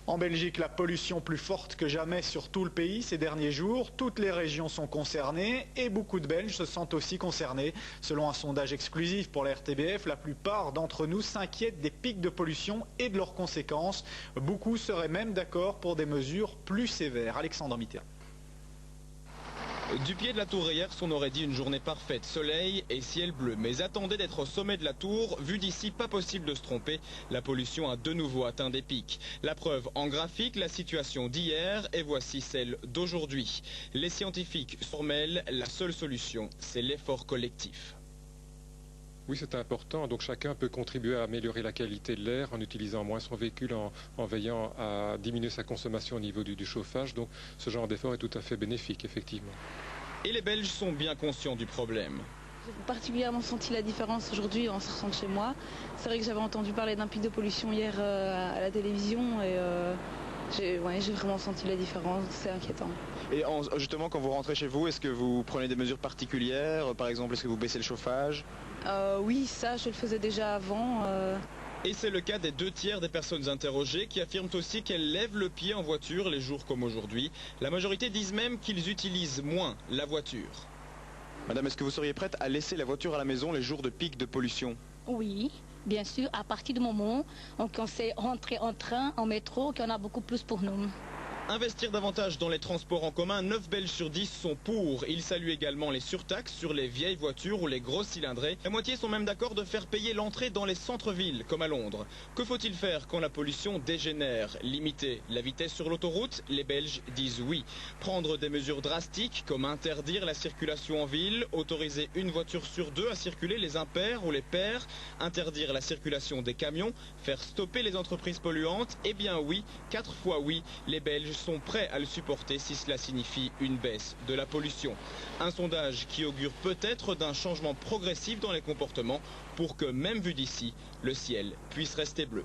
En Belgique, la pollution plus forte que jamais sur tout le pays ces derniers jours. Toutes les régions sont concernées et beaucoup de Belges se sentent aussi concernés. Selon un sondage exclusif pour la RTBF, la plupart d'entre nous s'inquiètent des pics de pollution et de leurs conséquences. Beaucoup seraient même d'accord pour des mesures plus sévères. Alexandre Mitterrand. Du pied de la tour hier, on aurait dit une journée parfaite, soleil et ciel bleu. Mais attendez d'être au sommet de la tour, vu d'ici, pas possible de se tromper. La pollution a de nouveau atteint des pics. La preuve en graphique, la situation d'hier et voici celle d'aujourd'hui. Les scientifiques surmêlent, la seule solution, c'est l'effort collectif. Oui, c'est important. Donc chacun peut contribuer à améliorer la qualité de l'air en utilisant moins son véhicule, en veillant à diminuer sa consommation au niveau du chauffage. Donc ce genre d'effort est tout à fait bénéfique, effectivement. Et les Belges sont bien conscients du problème. J'ai particulièrement senti la différence aujourd'hui en sortant de chez moi. C'est vrai que j'avais entendu parler d'un pic de pollution hier à la télévision et j'ai vraiment senti la différence, c'est inquiétant. Et justement, quand vous rentrez chez vous, est-ce que vous prenez des mesures particulières? Par exemple, est-ce que vous baissez le chauffage? Oui, ça, je le faisais déjà avant. Et c'est le cas des 2/3 des personnes interrogées qui affirment aussi qu'elles lèvent le pied en voiture les jours comme aujourd'hui. La majorité disent même qu'ils utilisent moins la voiture. Madame, est-ce que vous seriez prête à laisser la voiture à la maison les jours de pic de pollution? Oui, bien sûr, à partir du moment où on sait rentrer en train, en métro, qu'il y en a beaucoup plus pour nous. Investir davantage dans les transports en commun, 9 Belges sur 10 sont pour. Ils saluent également les surtaxes sur les vieilles voitures ou les grosses cylindrées. La moitié sont même d'accord de faire payer l'entrée dans les centres-villes, comme à Londres. Que faut-il faire quand la pollution dégénère? Limiter la vitesse sur l'autoroute? Les Belges disent oui. Prendre des mesures drastiques, comme interdire la circulation en ville, autoriser une voiture sur 2 à circuler, les impairs ou les pairs, interdire la circulation des camions, faire stopper les entreprises polluantes? Eh bien oui, 4 fois oui, les Belges sont prêts à le supporter si cela signifie une baisse de la pollution. Un sondage qui augure peut-être d'un changement progressif dans les comportements pour que, même vu d'ici, le ciel puisse rester bleu.